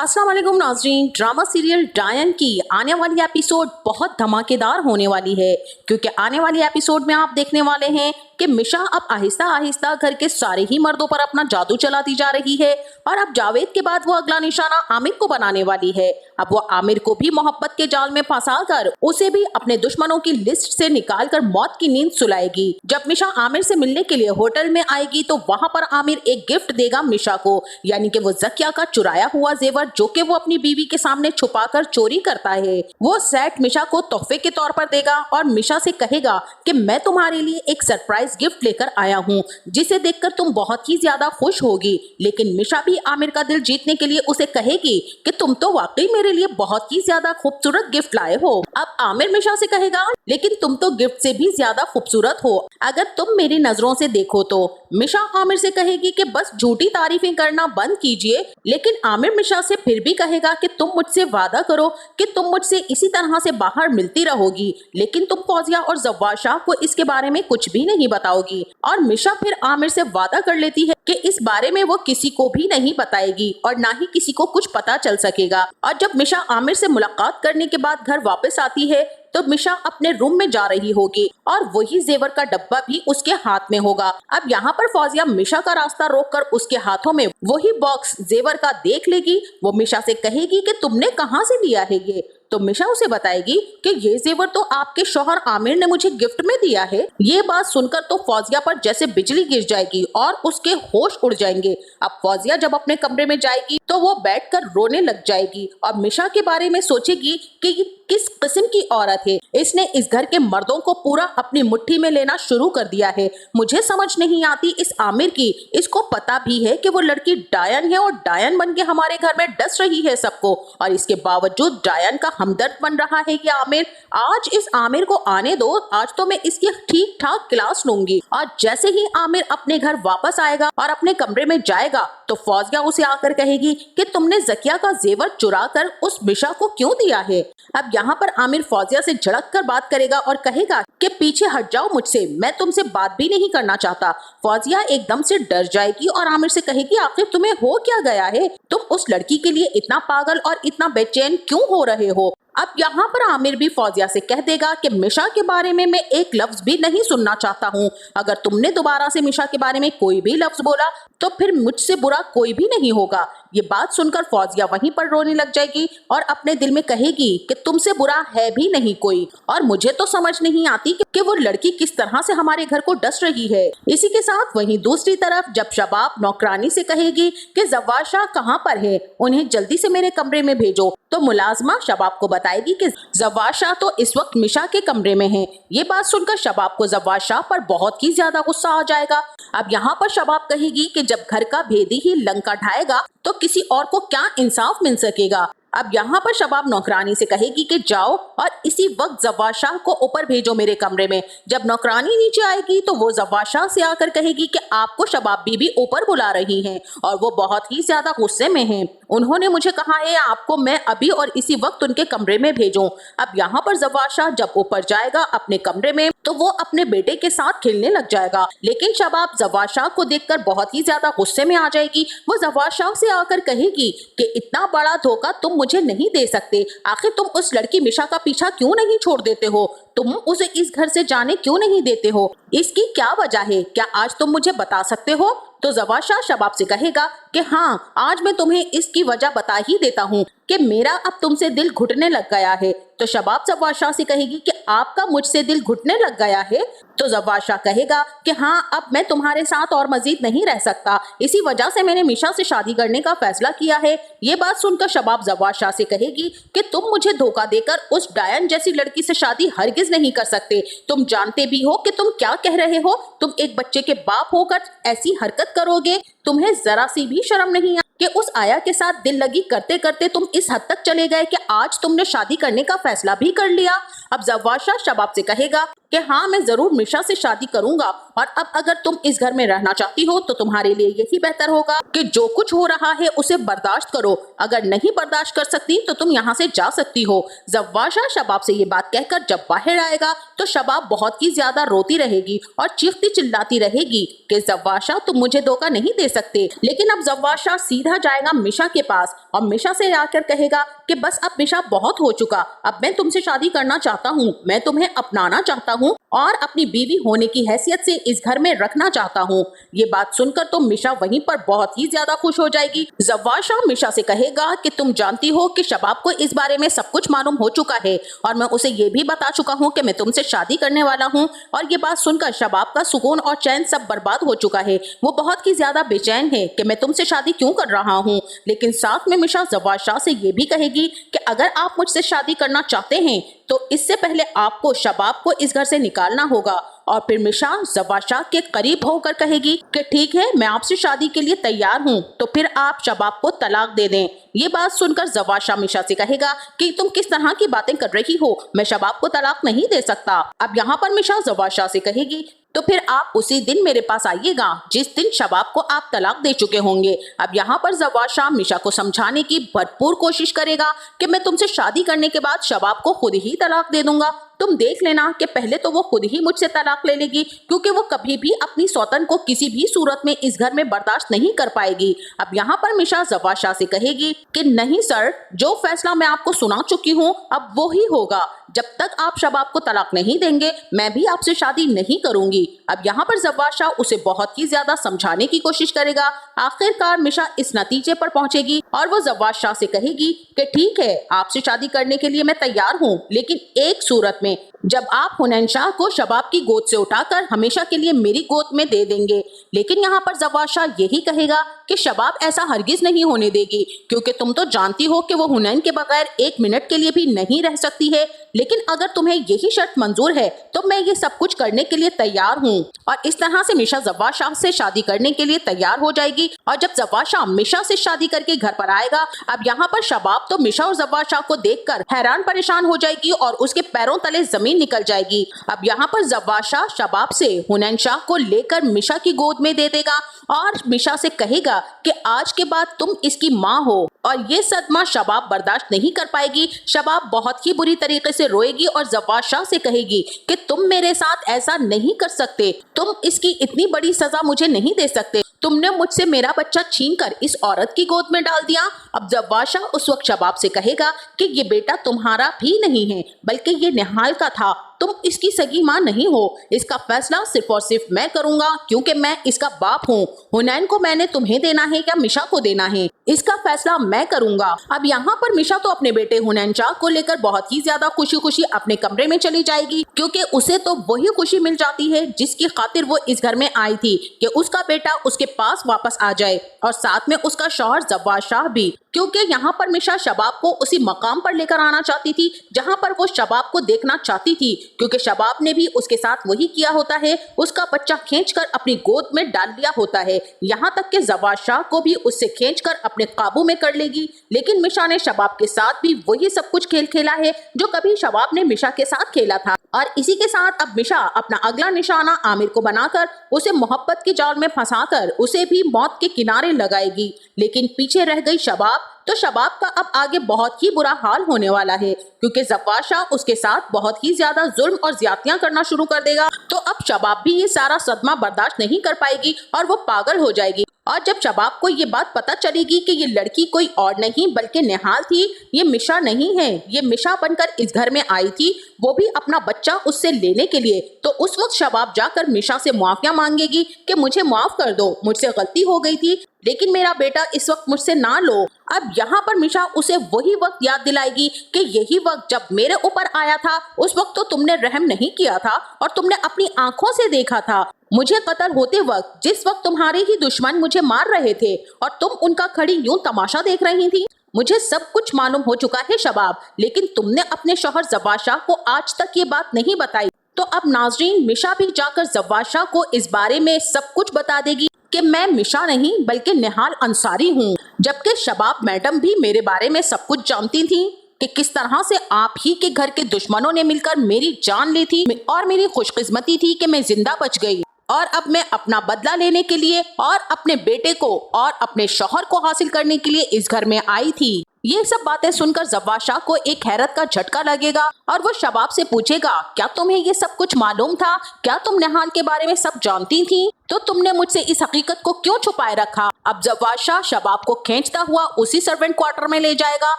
अस्सलाम वालेकुम नाज़रीन। ड्रामा सीरियल डायन की आने वाली एपिसोड बहुत धमाकेदार होने वाली है, क्योंकि आने वाली एपिसोड में आप देखने वाले हैं कि मिशा अब आहिस्ता आहिस्ता घर के सारे ही मर्दों पर अपना जादू चलाती जा रही है और अब जावेद के बाद वो अगला निशाना आमिर को बनाने वाली है। अब वो आमिर को भी मोहब्बत के जाल में फंसाकर उसे भी अपने दुश्मनों की लिस्ट से निकालकर मौत की नींद सुलाएगी। जब मिशा आमिर से मिलने के लिए होटल में आएगी तो वहां पर आमिर एक गिफ्ट देगा मिशा को, यानी कि वो ज़किया का चुराया हुआ जेवर जो कि वो अपनी बीवी के सामने छुपाकर चोरी करता है, वो सेट मिशा को तोहफे के तौर पर देगा और मिशा से कहेगा कि मैं तुम्हारे लिए एक सरप्राइज गिफ्ट लेकर आया हूँ जिसे देखकर तुम बहुत ही ज्यादा खुश होगी। लेकिन मिशा भी आमिर का दिल जीतने के लिए उसे कहेगी कि तुम तो वाकई मेरे लिए बहुत ही ज्यादा खूबसूरत गिफ्ट लाए हो। अब आमिर मिशा से कहेगा लेकिन तुम तो गिफ्ट से भी ज्यादा खूबसूरत हो अगर तुम मेरी नजरों से देखो तो। मिशा आमिर से कहेगी कि बस झूठी तारीफें करना बंद कीजिए, लेकिन आमिर मिशा से फिर भी कहेगा कि तुम मुझसे वादा करो कि तुम मुझसे इसी तरह से बाहर मिलती रहोगी, लेकिन तुम फौजिया और जव्वाद शाह को इसके बारे में कुछ भी नहीं बताओगी। और मिशा फिर आमिर से वादा कर लेती है कि इस बारे में वो किसी को भी नहीं बताएगी और ना ही किसी को कुछ पता चल सकेगा। और जब मिशा आमिर से मुलाकात करने के बाद घर वापस आती है तो मिशा अपने रूम में जा रही होगी और वही जेवर का डब्बा भी उसके हाथ में होगा। अब यहाँ पर फौजिया मिशा का रास्ता रोककर उसके हाथों में वही बॉक्स जेवर का देख लेगी। वो मिशा से कहेगी कि तुमने कहाँ से लिया है ये, तो मिशा उसे बताएगी कि ये जेवर तो आपके शौहर आमिर ने मुझे गिफ्ट में दिया है। ये बात सुनकर तो फौजिया पर जैसे बिजली गिर जाएगी और उसके होश उड़ जाएंगे। अब फौजिया जब अपने कमरे में जाएगी तो वो बैठकर रोने लग जाएगी और मिशा के बारे में सोचेगी कि ये किस किस्म की औरत है, इसने इस घर के मर्दों को पूरा अपनी मुट्ठी में लेना शुरू कर दिया है। मुझे समझ नहीं आती इस आमिर की, इसको पता भी है कि वो लड़की डायन है और डायन बन के हमारे घर में डस रही है सबको, और इसके बावजूद डायन का हमदर्द बन रहा है ये आमिर। आज इस आमिर को आने दो, आज तो मैं इसकी ठीक ठाक क्लास लूंगी। और जैसे ही आमिर अपने घर वापस आएगा और अपने कमरे में जाएगा तो फौजिया उसे आकर कहेगी कि तुमने ज़किया का जेवर चुरा कर उस मिशा को क्यों दिया है। अब यहाँ पर आमिर फौजिया से झड़क कर बात करेगा और कहेगा कि पीछे हट जाओ मुझसे, मैं तुमसे बात भी नहीं करना चाहता। फौजिया एकदम से डर जाएगी और आमिर से कहेगी आखिर तुम्हें हो क्या गया है, तुम उस लड़की के लिए इतना पागल और इतना बेचैन क्यों हो रहे हो। अब यहाँ पर आमिर भी फौजिया से कह देगा कि मिशा के बारे में मैं एक लफ्ज भी नहीं सुनना चाहता हूँ। अगर तुमने दोबारा से मिशा के बारे में कोई भी लफ्ज बोला तो फिर मुझसे बुरा कोई भी नहीं होगा। ये बात सुनकर फौजिया वहीं पर रोने लग जाएगी और अपने दिल में कहेगी कि तुमसे बुरा है भी नहीं कोई, और मुझे तो समझ नहीं आती कि वो लड़की किस तरह से हमारे घर को डस रही है। इसी के साथ वहीं दूसरी तरफ जब शबाब नौकरानी से कहेगी कि जव्वाद शाह कहाँ पर है, उन्हें जल्दी से मेरे कमरे में भेजो, तो मुलाजमा शबाब को बताएगी कि जव्वाद शाह तो इस वक्त मिशा के कमरे में है। ये बात सुनकर शबाब को जव्वाद शाह पर बहुत ही ज्यादा गुस्सा आ जाएगा। अब यहाँ पर शबाब कहेगी कि जब घर का भेदी ही लंका ढाएगा तो किसी और को क्या इंसाफ मिल सकेगा। अब यहाँ पर शबाब नौकरानी से कहेगी कि जाओ और इसी वक्त जव्वाद शाह को ऊपर भेजो मेरे कमरे में। जब नौकरानी नीचे आएगी तो वो जव्वाद शाह से आकर कहेगी कि आपको शबाब बीबी ऊपर बुला रही हैं और वो बहुत ही ज्यादा गुस्से में हैं। उन्होंने मुझे कहा है आपको मैं अभी और इसी वक्त उनके कमरे में भेजूं। अब यहाँ पर जव्वाद शाह जब ऊपर जाएगा अपने कमरे में तो वो अपने बेटे के साथ खेलने लग जाएगा, लेकिन शबाब जव्वाद शाह को देखकर बहुत ही ज्यादा गुस्से में आ जाएगी। वो जव्वाद शाह से आकर कहेगी कि इतना बड़ा धोखा तुम मुझे नहीं दे सकते, आखिर तुम उस लड़की मिशा का पीछा क्यों नहीं छोड़ देते हो, तुम उसे इस घर से जाने क्यों नहीं देते हो, इसकी क्या वजह है, क्या आज तुम मुझे बता सकते हो। तो जव्वाद शाह शबाब से कहेगा कि हाँ आज मैं तुम्हें इसकी वजह बता ही देता हूँ कि मेरा अब तुमसे दिल घुटने लग गया है। तो शबाब जव्वाद शाह से कहेगी कि आपका मुझसे दिल घुटने लग गया है। तो जव्वाद शाह कहेगा कि हाँ अब मैं तुम्हारे साथ और मजीद नहीं रह सकता, इसी वजह से मैंने मिशा से शादी करने का फैसला किया है। ये बात सुनकर शबाब जव्वाद शाह से कहेगी कि तुम मुझे धोखा देकर उस डायन जैसी लड़की से शादी हरगिज नहीं कर सकते, तुम जानते भी हो कि तुम क्या कह रहे हो, तुम एक बच्चे के बाप होकर ऐसी हरकत करोगे, तुम्हें जरा सी भी शर्म नहीं है कि उस आया के साथ दिल लगी करते करते तुम इस हद तक चले गए कि आज तुमने शादी करने का फैसला भी कर लिया। अब जव्वाद शाह शबाब से कहेगा कि हाँ मैं जरूर मिशा से शादी करूंगा और अब अगर तुम इस घर में रहना चाहती हो तो तुम्हारे लिए यही बेहतर होगा कि जो कुछ हो रहा है उसे बर्दाश्त करो। अगर नहीं बर्दाश्त कर सकती तो तुम यहाँ से जा सकती हो। जवाशा शबाब से ये बात कहकर जब बाहर आएगा तो शबाब बहुत ही ज्यादा रोती रहेगी और चीखती चिल्लाती रहेगी कि जवाशा तुम मुझे धोखा नहीं दे सकते। लेकिन अब जवाशा सीधा जाएगा मिशा के पास और मिशा से आकर कहेगा कि बस अब मिशा बहुत हो चुका, अब मैं तुमसे शादी करना चाहता हूँ, मैं तुम्हें अपनाना चाहता हूँ और अपनी बीवी होने की हैसियत से इस घर में रखना चाहता हूँ। ये बात सुनकर तो मिशा वहीं पर बहुत ही ज्यादा खुश हो जाएगी। जवाशा मिशा से कहेगा कि तुम जानती हो कि शबाब को इस बारे में सब कुछ मालूम हो चुका है और मैं उसे ये भी बता चुका हूँ कि मैं तुमसे शादी करने वाला हूँ। और ये बात सुनकर शबाब का सुकून और चैन सब बर्बाद हो चुका है। वो बहुत ही ज्यादा बेचैन है कि मैं तुमसे शादी क्यों कर रहा हूँ। लेकिन साथ में मिशा जवाशा से ये भी कहेगी कि अगर आप मुझसे शादी करना चाहते हैं तो इससे पहले आपको शबाब को इस घर से निकालना होगा। और फिर मिशा जवाशा के करीब होकर कहेगी कि ठीक है मैं आपसे शादी के लिए तैयार हूँ, तो फिर आप शबाब को तलाक दे दें। ये बात सुनकर जवाशा मिशा से कहेगा कि तुम किस तरह की बातें कर रही हो, मैं शबाब को तलाक नहीं दे सकता। अब यहाँ पर मिशा जवाशा से कहेगी तो फिर आप उसी दिन मेरे पास आइएगा जिस दिन शबाब को आप तलाक दे चुके होंगे। अब यहाँ पर जवाशा मिशा को समझाने की भरपूर कोशिश करेगा कि मैं तुमसे शादी करने के बाद शबाब को खुद ही तलाक दे दूंगा। तुम देख लेना कि पहले तो वो खुद ही मुझसे तलाक ले लेगी क्योंकि वो कभी भी अपनी सौतन को किसी भी सूरत में इस घर में बर्दाश्त नहीं कर पाएगी। अब यहाँ पर मिशा जवाशा से कहेगी कि नहीं सर, जो फैसला मैं आपको सुना चुकी हूँ अब वो ही होगा। जब तक आप शबाब को तलाक नहीं देंगे मैं भी आपसे शादी नहीं करूंगी। अब यहाँ पर जवाशा उसे बहुत ही ज्यादा समझाने की कोशिश करेगा। आखिरकार मिशा इस नतीजे पर पहुंचेगी और वो जवाशा से कहेगी कि ठीक है आपसे शादी करने के लिए मैं तैयार हूँ, लेकिन एक सूरत में, जब आप हुनैन शाह को शबाब की गोद से उठाकर हमेशा के लिए मेरी गोद में दे देंगे। लेकिन यहाँ पर जवाशा यही कहेगा कि शबाब ऐसा हरगिज नहीं होने देगी क्योंकि तुम तो जानती हो कि वो हुनैन के बगैर एक मिनट के लिए भी नहीं रह सकती है। लेकिन अगर तुम्हें यही शर्त मंजूर है तो मैं ये सब कुछ करने के लिए तैयार हूँ। और इस तरह से मिशा जवाशा से शादी करने के लिए तैयार हो जाएगी। और जब जवाशा मिशा से शादी करके घर पर आएगा, अब यहाँ पर शबाब तो मिशा और जवाशा को देखकर हैरान परेशान हो जाएगी और उसके पैरों तले जमीन निकल जाएगी। अब यहाँ पर जवाशा शबाब से हुनैन शाह को लेकर मिशा की गोद में दे देगा और मिशा से कहेगा कि आज के बाद तुम इसकी माँ हो। और ये सदमा शबाब बर्दाश्त नहीं कर पाएगी। शबाब बहुत ही बुरी तरीके से रोएगी और जवाशा से कहेगी कि तुम मेरे साथ ऐसा नहीं कर सकते, तुम इसकी इतनी बड़ी सजा मुझे नहीं दे सकते, तुमने मुझसे मेरा बच्चा छीनकर इस औरत की गोद में डाल दिया। अब जवाशा उस वक्त शबाब से कहेगा कि ये बेटा तुम्हारा भी नहीं है बल्कि ये निहाल का था, तुम इसकी सगी माँ नहीं हो। इसका फैसला सिर्फ और सिर्फ मैं करूंगा क्योंकि मैं इसका बाप हूँ। हुनैन को मैंने तुम्हें देना है या मिशा को देना है, इसका फैसला मैं करूंगा। अब यहाँ पर मिशा तो अपने बेटे हुनैन शाह को लेकर बहुत ही ज्यादा खुशी खुशी अपने कमरे में चली जाएगी क्योंकि उसे तो वही खुशी मिल जाती है जिसकी खातिर वो इस घर में आई थी कि उसका बेटा उसके पास वापस आ जाए और साथ में उसका शौहर जवाशा भी, क्योंकि यहाँ पर मिशा शबाब को उसी मकाम पर लेकर आना चाहती थी जहाँ पर वो शबाब को देखना चाहती थी क्योंकि शबाब ने भी उसके साथ वही किया होता है, उसका बच्चा खींचकर अपनी गोद में डाल लिया होता है। यहाँ तक कि जवाशा को भी उससे खींचकर अपने काबू में कर लेगी। लेकिन मिशा ने शबाब के साथ भी वही सब कुछ खेल खेला है जो कभी शबाब ने मिशा के साथ खेला था। और इसी के साथ अब मिशा अपना अगला निशाना आमिर को बनाकर उसे मोहब्बत के जाल में फंसाकर उसे भी मौत के किनारे लगाएगी। लेकिन पीछे रह गई शबाब, तो शबाब का अब आगे बहुत ही बुरा हाल होने वाला है क्योंकि जवाशा उसके साथ बहुत ही ज्यादा जुल्म और ज्यादतियां करना शुरू कर देगा। तो अब शबाब भी ये सारा सदमा बर्दाश्त नहीं कर पाएगी और वो पागल हो जाएगी। और जब शबाब को ये बात पता चलेगी कि ये लड़की कोई और नहीं बल्कि निहाल थी, ये मिशा नहीं है, ये मिशा बनकर इस घर में आई थी, वो भी अपना बच्चा उससे लेने के लिए, तो उस वक्त शबाब जाकर मिशा से मुआफिया मांगेगी कि मुझे माफ कर दो, मुझसे गलती हो गई थी, लेकिन मेरा बेटा इस वक्त मुझसे ना लो। अब यहाँ पर मिशा उसे वही वक्त याद दिलाएगी कि यही वक्त जब मेरे ऊपर आया था, उस वक्त तो तुमने रहम नहीं किया था और तुमने अपनी आंखों से देखा था मुझे कत्ल होते वक्त, जिस वक्त तुम्हारे ही दुश्मन मुझे मार रहे थे और तुम उनका खड़ी यूं तमाशा देख रही थी। मुझे सब कुछ मालूम हो चुका है शबाब, लेकिन तुमने अपने शौहर जवाशा को आज तक ये बात नहीं बताई। तो अब नाजरीन, मिशा भी जाकर जवाशा को इस बारे में सब कुछ बता देगी कि मैं मिशा नहीं बल्कि निहाल अंसारी हूँ, जबकि शबाब मैडम भी मेरे बारे में सब कुछ जानती थी। कि किस तरह से आप ही के घर के दुश्मनों ने मिलकर मेरी जान ली थी और मेरी खुशकिस्मती थी कि मैं जिंदा बच गई। और अब मैं अपना बदला लेने के लिए और अपने बेटे को और अपने शौहर को हासिल करने के लिए इस घर में आई थी। ये सब बातें सुनकर जव्वाद शाह को एक हैरत का झटका लगेगा और वो शबाब से पूछेगा, क्या तुम्हें ये सब कुछ मालूम था? क्या तुम निहाल के बारे में सब जानती थी? तो तुमने मुझसे इस हकीकत को क्यों छुपाए रखा? अब जव्वाद शाह शबाब को खींचता हुआ उसी सर्वेंट क्वार्टर में ले जाएगा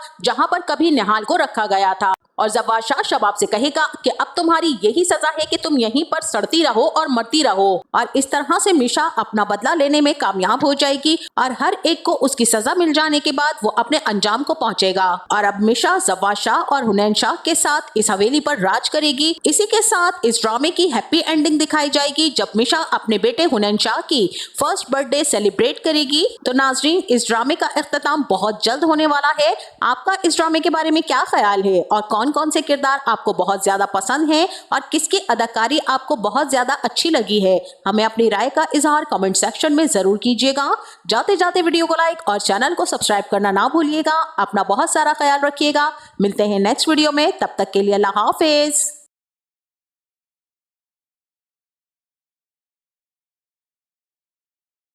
जहाँ पर कभी निहाल को रखा गया था और जव्वाद शाह शबाब से कहेगा कि अब तुम्हारी यही सजा है कि तुम यहीं पर सड़ती रहो और मरती रहो। और इस तरह से मिशा अपना बदला लेने में कामयाब हो जाएगी और हर एक को उसकी सजा मिल जाने के बाद वो अपने अंजाम को पहुंचेगा। और अब मिशा जव्वाद शाह और हुनैन शाह के साथ इस हवेली पर राज करेगी। इसी के साथ इस ड्रामे की हैप्पी एंडिंग दिखाई जाएगी जब मिशा अपने बेटे हुनैन शाह की फर्स्ट बर्थडे सेलिब्रेट करेगी। तो नाजरीन, इस ड्रामे का इख्तिताम बहुत जल्द होने वाला है। आपका इस ड्रामे के बारे में क्या ख्याल है और कौन कौन से किरदार आपको बहुत ज्यादा पसंद हैं और किसकी अदाकारी आपको बहुत ज्यादा अच्छी लगी है? हमें अपनी राय का इजहार कमेंट सेक्शन में जरूर कीजिएगा। जाते जाते वीडियो को लाइक और चैनल को सब्सक्राइब करना ना भूलिएगा। अपना बहुत सारा ख्याल रखिएगा। मिलते हैं नेक्स्ट वीडियो में, तब तक के लिए अल्लाह हाफिज।